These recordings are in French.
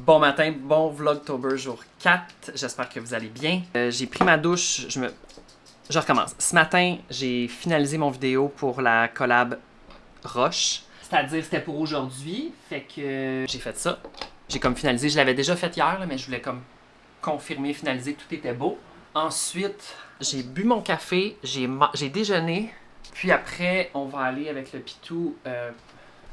Bon matin, bon Vlogtober jour 4. J'espère que vous allez bien. J'ai pris ma douche, je recommence. Ce matin, j'ai finalisé mon vidéo pour la collab Roche. C'est-à-dire, c'était pour aujourd'hui, fait que j'ai fait ça. J'ai comme finalisé, je l'avais déjà fait hier, là, mais je voulais comme confirmer, finaliser que tout était beau. Ensuite, j'ai bu mon café, j'ai déjeuné, puis après, on va aller avec le pitou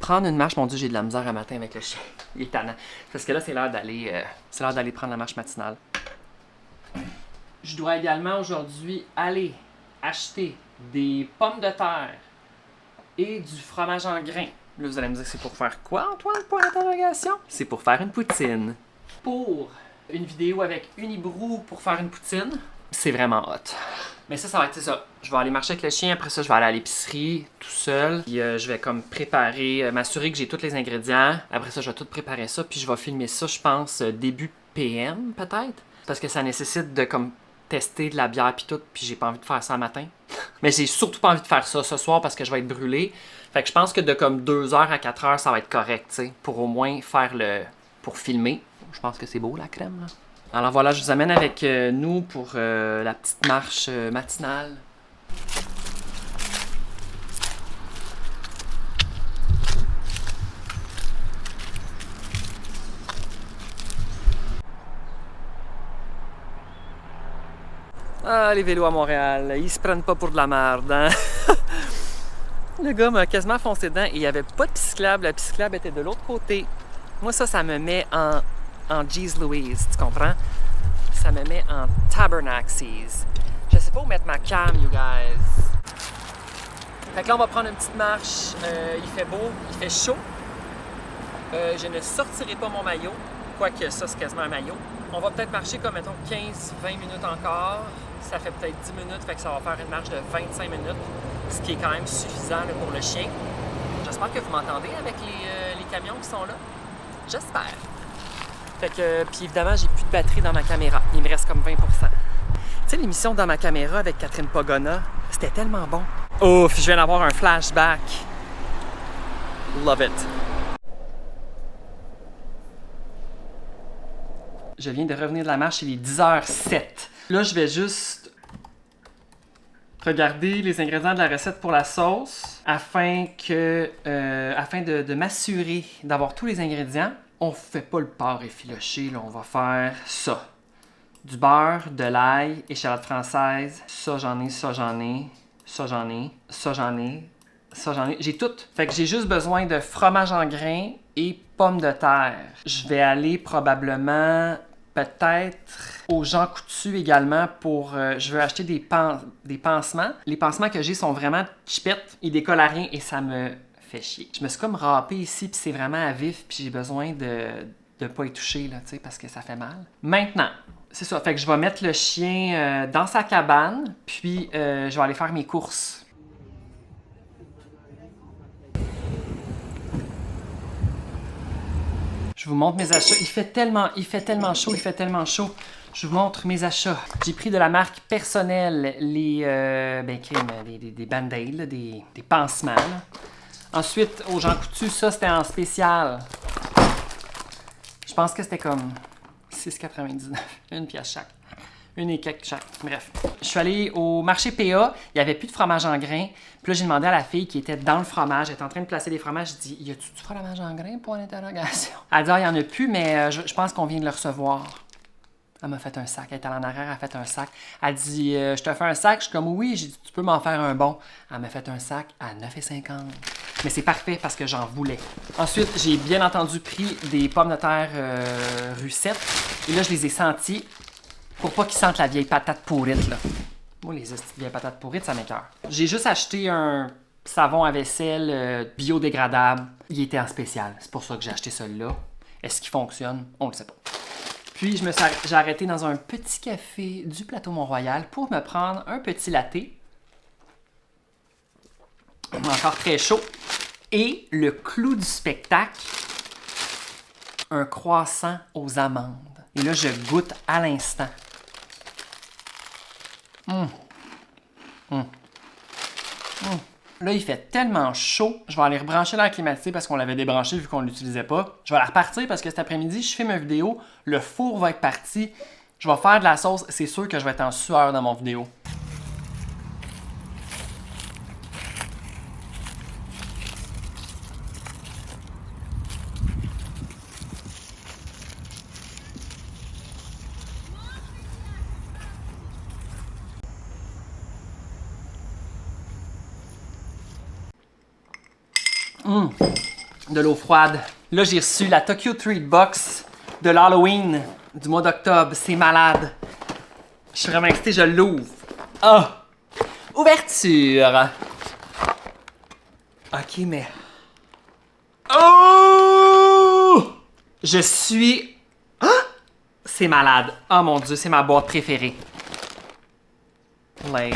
prendre une marche. Mon Dieu, j'ai de la misère à matin avec le chien. Il est tannant. Parce que là, c'est l'heure d'aller prendre la marche matinale. Je dois également aujourd'hui aller acheter des pommes de terre et du fromage en grains. Là, vous allez me dire, c'est pour faire quoi, Antoine? Point d'interrogation. C'est pour faire une poutine. Pour une vidéo avec Unibrou pour faire une poutine, c'est vraiment hot. Mais ça va être ça. Je vais aller marcher avec le chien, après ça, je vais aller à l'épicerie tout seul. Puis je vais comme préparer, m'assurer que j'ai tous les ingrédients. Après ça, je vais tout préparer ça, puis je vais filmer ça, je pense, début PM peut-être. Parce que ça nécessite de comme tester de la bière puis tout, puis j'ai pas envie de faire ça le matin. Mais j'ai surtout pas envie de faire ça ce soir parce que je vais être brûlé. Fait que je pense que de comme 2h à 4h, ça va être correct, tu sais, pour au moins faire pour filmer. Je pense que c'est beau la crème, là. Alors voilà, je vous amène avec nous pour la petite marche matinale. Ah, les vélos à Montréal, ils se prennent pas pour de la merde, hein? Le gars m'a quasiment foncé dedans et il n'y avait pas de pisciclable. La pisciclable était de l'autre côté. Moi, ça me met en Jeez Louise, tu comprends? Ça me met en Tabernaxes. Je sais pas où mettre ma cam, you guys. Fait que là, on va prendre une petite marche. Il fait beau, il fait chaud. Je ne sortirai pas mon maillot, quoique ça, c'est quasiment un maillot. On va peut-être marcher comme, mettons, 15-20 minutes encore. Ça fait peut-être 10 minutes, fait que ça va faire une marche de 25 minutes, ce qui est quand même suffisant là, pour le chien. J'espère que vous m'entendez avec les camions qui sont là. J'espère. Fait que, puis évidemment, j'ai plus de batterie dans ma caméra. Il me reste comme 20%. Tu sais, l'émission Dans ma caméra avec Catherine Pagona, c'était tellement bon. Ouf, je viens d'avoir un flashback. Love it. Je viens de revenir de la marche, il est 10h07. Là, je vais juste regarder les ingrédients de la recette pour la sauce afin de m'assurer d'avoir tous les ingrédients. On fait pas le porc effiloché, là, on va faire ça. Du beurre, de l'ail, échalote française, ça j'en ai, ça j'en ai, ça j'en ai, ça j'en ai, ça j'en ai. J'ai tout. Fait que j'ai juste besoin de fromage en grains et pommes de terre. Je vais aller probablement peut-être aux Jean Coutu également pour... je veux acheter des pansements. Les pansements que j'ai sont vraiment chipettes, ils décollent à rien et ça me fait chier. Je me suis comme râpé ici puis c'est vraiment à vif puis j'ai besoin de pas y toucher là, tu sais, parce que ça fait mal. Maintenant, c'est ça. Fait que je vais mettre le chien dans sa cabane puis je vais aller faire mes courses. Je vous montre mes achats. Il fait tellement chaud, il fait tellement chaud. Je vous montre mes achats. J'ai pris de la marque personnelle des band-aids, des pansements. Là. Ensuite, aux Jean Coutu, ça c'était en spécial. Je pense que c'était comme 6,99. Une pièce chaque. Une et quelques chaque. Bref. Je suis allé au marché PA. Il n'y avait plus de fromage en grains. Puis là, j'ai demandé à la fille qui était dans le fromage. Elle était en train de placer des fromages. Je dis, y a-tu du fromage en grains? Point d'interrogation. Elle dit, il n'y en a plus, mais je pense qu'on vient de le recevoir. Elle m'a fait un sac. Elle est allée en arrière, elle a fait un sac. Elle dit, je te fais un sac. Je suis comme, oui. J'ai dit, tu peux m'en faire un bon. Elle m'a fait un sac à 9,50. Mais c'est parfait parce que j'en voulais. Ensuite, j'ai bien entendu pris des pommes de terre Russet. Et là, je les ai senties. Pour pas qu'ils sentent la vieille patate pourrite, là. Moi, les vieilles patates pourrites, ça m'écoeure. J'ai juste acheté un savon à vaisselle biodégradable. Il était en spécial. C'est pour ça que j'ai acheté celui-là. Est-ce qu'il fonctionne? On le sait pas. Puis, j'ai arrêté dans un petit café du plateau Mont-Royal pour me prendre un petit latte. Encore très chaud. Et le clou du spectacle, un croissant aux amandes. Et là, je goûte à l'instant. Là, il fait tellement chaud, je vais aller rebrancher l'air climatisé parce qu'on l'avait débranché vu qu'on l'utilisait pas. Je vais la repartir parce que cet après-midi, je filme une vidéo, le four va être parti, je vais faire de la sauce, c'est sûr que je vais être en sueur dans mon vidéo. De l'eau froide. Là, j'ai reçu la Tokyo Treat Box de l'Halloween du mois d'octobre. C'est malade. Je suis vraiment excité, je l'ouvre. Ah! Ouverture! Ok, mais... Oh! Je suis... Ah! C'est malade. Oh mon Dieu, c'est ma boîte préférée. Like...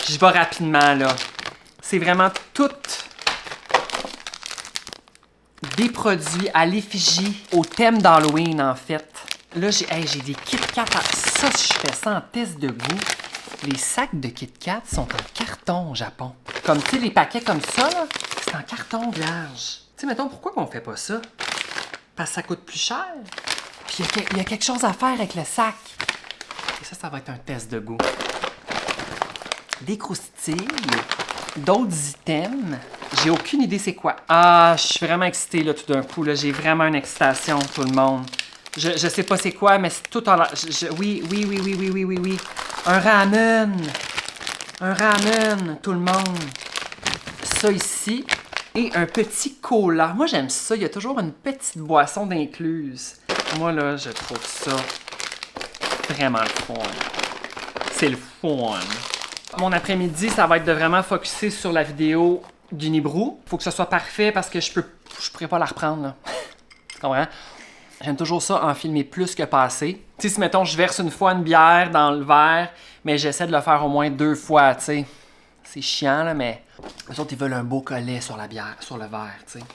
J'y vais rapidement, là. C'est vraiment tout... des produits à l'effigie, au thème d'Halloween, en fait. Là, j'ai des Kit Kat. Ça, je fais ça en test de goût. Les sacs de Kit Kat sont en carton au Japon. Comme, tu sais, les paquets comme ça, là, c'est en carton vierge. Tu sais, mettons, pourquoi qu'on fait pas ça? Parce que ça coûte plus cher. Puis il y a quelque chose à faire avec le sac. Et ça va être un test de goût. Des croustilles, d'autres items. J'ai aucune idée c'est quoi. Ah, je suis vraiment excitée là tout d'un coup. Là. J'ai vraiment une excitation, tout le monde. Je sais pas c'est quoi, mais c'est tout en l'air. Oui. Un ramen. Un ramen, tout le monde. Ça ici. Et un petit cola. Moi, j'aime ça. Il y a toujours une petite boisson d'incluse. Moi, là, je trouve ça vraiment le fun. C'est le fun. Mon après-midi, ça va être de vraiment focusser sur la vidéo d'Unibrew. Faut que ce soit parfait parce que je pourrais pas la reprendre, là. Tu comprends? J'aime toujours ça, en filmer plus que passer. Tu sais, si, mettons, je verse une fois une bière dans le verre, mais j'essaie de le faire au moins 2 fois, tu sais. C'est chiant, là, mais... Les autres, ils veulent un beau collet sur la bière, sur le verre, tu sais.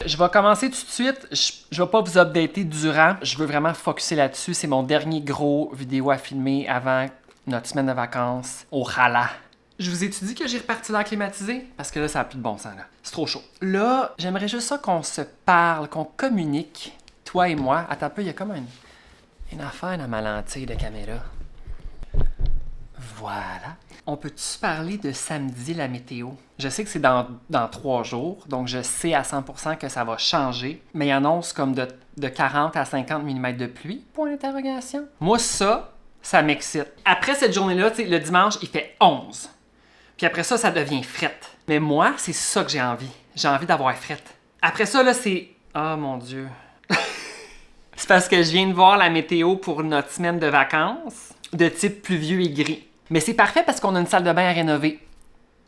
Je vais commencer tout de suite. Je vais pas vous updater durant. Je veux vraiment focusser là-dessus. C'est mon dernier gros vidéo à filmer avant notre semaine de vacances au Hala. Je vous ai-tu dit que j'ai reparti l'air climatisé? Parce que là, ça n'a plus de bon sens, là. C'est trop chaud. Là, j'aimerais juste ça qu'on se parle, qu'on communique, toi et moi. Attends un peu, il y a comme une affaire dans ma lentille de caméra. Voilà. On peut-tu se parler de samedi, la météo? Je sais que c'est dans 3 jours, donc je sais à 100% que ça va changer, mais il annonce comme de 40 à 50 mm de pluie, point d'interrogation. Moi, ça m'excite. Après cette journée-là, tu sais, le dimanche, il fait 11. Puis après ça, ça devient frette. Mais moi, c'est ça que j'ai envie. J'ai envie d'avoir frette. Après ça, là, c'est... Oh mon Dieu. C'est parce que je viens de voir la météo pour notre semaine de vacances, de type pluvieux et gris. Mais c'est parfait parce qu'on a une salle de bain à rénover.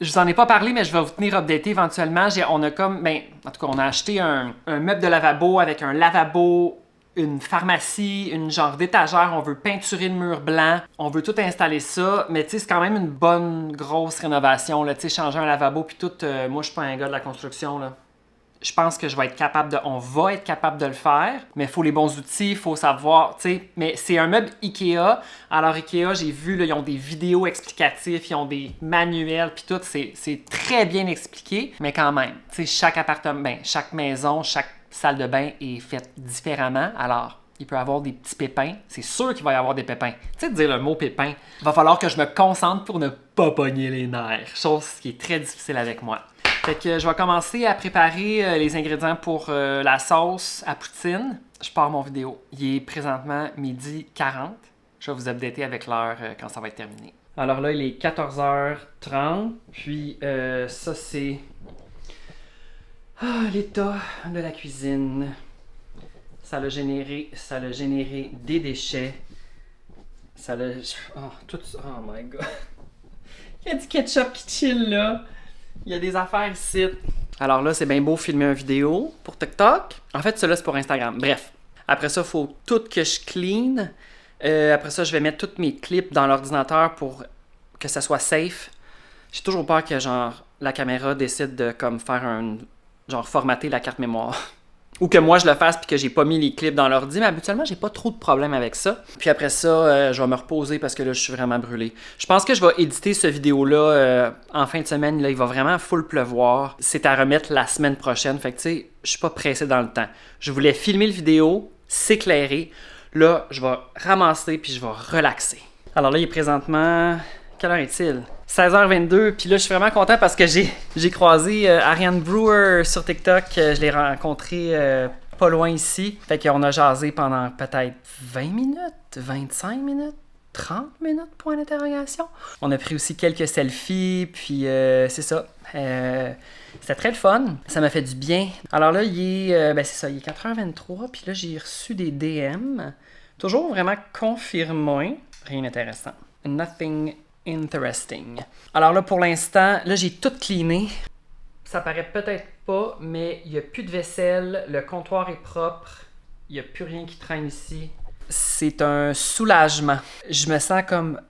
Je vous en ai pas parlé, mais je vais vous tenir updaté éventuellement. On a comme... en tout cas, on a acheté un meuble de lavabo avec un lavabo, une pharmacie, une genre d'étagère. On veut peinturer le mur blanc. On veut tout installer ça. Mais tu sais, c'est quand même une bonne grosse rénovation. Tu sais, changer un lavabo puis tout. Moi, je suis pas un gars de la construction, là. Je pense que on va être capable de le faire, mais il faut les bons outils, il faut savoir, tu sais. Mais c'est un meuble Ikea. Alors Ikea, j'ai vu, là, ils ont des vidéos explicatives, ils ont des manuels, puis tout, c'est très bien expliqué, mais quand même, tu sais, chaque appartement, chaque maison, chaque salle de bain est faite différemment, alors il peut y avoir des petits pépins. C'est sûr qu'il va y avoir des pépins. Tu sais, dire le mot pépin, il va falloir que je me concentre pour ne pas pogner les nerfs, chose qui est très difficile avec moi. Fait que je vais commencer à préparer les ingrédients pour la sauce à poutine. Je pars mon vidéo. Il est présentement 12h40. Je vais vous updater avec l'heure quand ça va être terminé. Alors là, il est 14h30. Puis ça, c'est l'état de la cuisine. Ça l'a généré des déchets. Ça l'a... tout ça. Oh my god. Il y a du ketchup qui chill là. Il y a des affaires ici. Alors là, c'est bien beau filmer une vidéo pour TikTok. En fait, cela c'est pour Instagram. Bref. Après ça, il faut tout que je clean. Après ça, je vais mettre tous mes clips dans l'ordinateur pour que ça soit safe. J'ai toujours peur que genre la caméra décide de comme faire genre formater la carte mémoire. Ou que moi je le fasse puis que j'ai pas mis les clips dans l'ordi, mais habituellement j'ai pas trop de problème avec ça. Puis après ça, je vais me reposer parce que là je suis vraiment brûlé. Je pense que je vais éditer ce vidéo-là en fin de semaine. Là, il va vraiment full pleuvoir. C'est à remettre la semaine prochaine. Fait que tu sais, je suis pas pressé dans le temps. Je voulais filmer le vidéo, s'éclairer. Là, je vais ramasser puis je vais relaxer. Alors là, il est présentement... Quelle heure est-il? 16h22, puis là je suis vraiment content parce que j'ai croisé Ariane Brewer sur TikTok. Je l'ai rencontré pas loin ici. Fait qu'on a jasé pendant peut-être 20 minutes, 25 minutes, 30 minutes, point d'interrogation. On a pris aussi quelques selfies, puis c'est ça. C'était très le fun. Ça m'a fait du bien. Alors là, il est 4h23, puis là j'ai reçu des DM. Toujours vraiment confirmé. Rien d'intéressant. Nothing interesting. Alors là, pour l'instant, là, j'ai tout cleané. Ça paraît peut-être pas, mais il n'y a plus de vaisselle. Le comptoir est propre. Il n'y a plus rien qui traîne ici. C'est un soulagement. Je me sens comme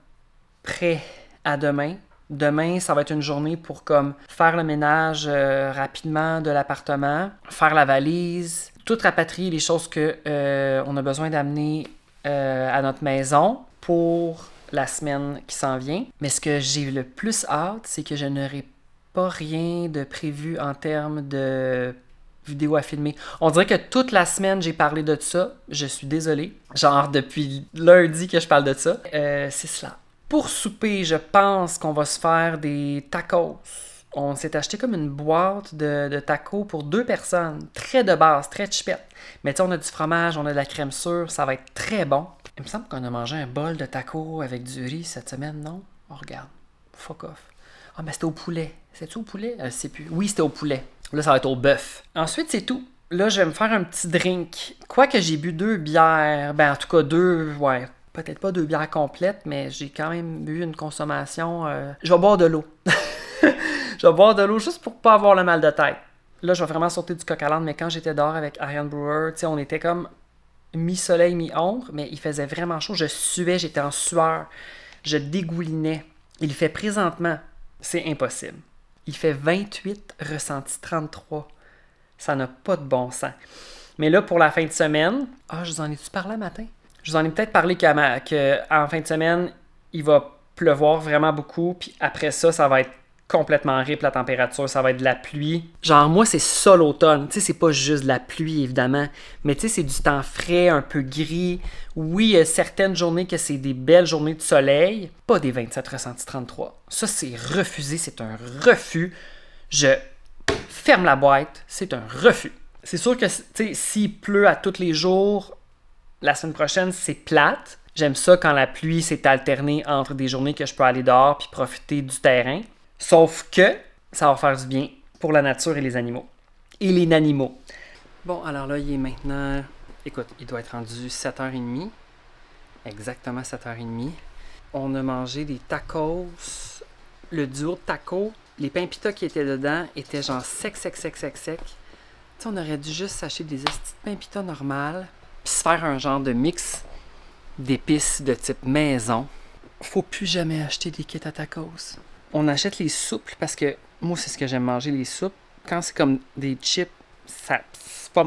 prêt à demain. Demain, ça va être une journée pour comme faire le ménage rapidement de l'appartement, faire la valise, tout rapatrier les choses que on a besoin d'amener à notre maison pour la semaine qui s'en vient. Mais ce que j'ai le plus hâte, c'est que je n'aurai pas rien de prévu en termes de vidéos à filmer. On dirait que toute la semaine, j'ai parlé de ça. Je suis désolé. Genre, depuis lundi que je parle de ça. C'est cela. Pour souper, je pense qu'on va se faire des tacos. On s'est acheté comme une boîte de tacos pour 2 personnes. Très de base, très chipette. Mais tu sais, on a du fromage, on a de la crème sûre. Ça va être très bon. Il me semble qu'on a mangé un bol de tacos avec du riz cette semaine, non? Oh, regarde. Fuck off. Ah, mais c'était au poulet. C'était-tu au poulet? Je sais plus. Oui, c'était au poulet. Là, ça va être au bœuf. Ensuite, c'est tout. Là, je vais me faire un petit drink. Quoique j'ai bu 2 bières. Ben, en tout cas, 2, ouais. Peut-être pas 2 bières complètes, mais j'ai quand même eu une consommation. Je vais boire de l'eau. Je vais boire de l'eau juste pour pas avoir le mal de tête. Là, je vais vraiment sauter du coq à l'âne, mais quand j'étais dehors avec Ariane Brewer, tu sais, on était comme mi-soleil, mi-ombre, mais il faisait vraiment chaud. Je suais, j'étais en sueur. Je dégoulinais. Il fait présentement, c'est impossible. Il fait 28, ressenti 33. Ça n'a pas de bon sens. Mais là, pour la fin de semaine... Ah, je vous en ai-tu parlé matin? Je vous en ai peut-être parlé qu'en fin de semaine, il va pleuvoir vraiment beaucoup, puis après ça, ça va être complètement rip la température, ça va être de la pluie. Genre, moi, c'est ça l'automne. Tu sais, c'est pas juste de la pluie, évidemment, mais tu sais, c'est du temps frais, un peu gris. Oui, il y a certaines journées que c'est des belles journées de soleil, pas des 27 ressentis 33. Ça, c'est refusé, c'est un refus. Je ferme la boîte, c'est un refus. C'est sûr que, tu sais, s'il pleut à tous les jours, la semaine prochaine, c'est plate. J'aime ça quand la pluie s'est alternée entre des journées que je peux aller dehors puis profiter du terrain. Sauf que ça va faire du bien pour la nature et les animaux. Et les nanimaux. Bon, alors là, il est maintenant... Écoute, il doit être rendu 7h30. Exactement 7h30. On a mangé des tacos. Le duo de tacos, les pains pita qui étaient dedans étaient genre sec. Tu sais, on aurait dû juste s'acheter des estis de pains pita normales puis se faire un genre de mix d'épices de type maison. Faut plus jamais acheter des kits à tacos. On achète les souples parce que moi, c'est ce que j'aime manger, les soupes. Quand c'est comme des chips, c'est pas...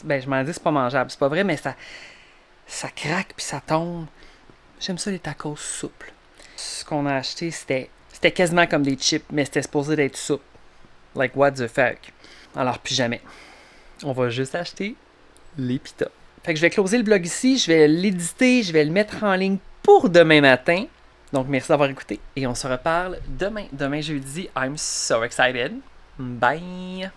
Ben, je m'en dis c'est pas mangeable. C'est pas vrai, mais ça craque puis ça tombe. J'aime ça, les tacos souples. Ce qu'on a acheté, c'était quasiment comme des chips, mais c'était supposé d'être souple. Like, what the fuck? Alors, plus jamais. On va juste acheter les pita. Fait que je vais closer le blog ici, je vais l'éditer, je vais le mettre en ligne pour demain matin. Donc, merci d'avoir écouté et on se reparle demain jeudi. I'm so excited. Bye!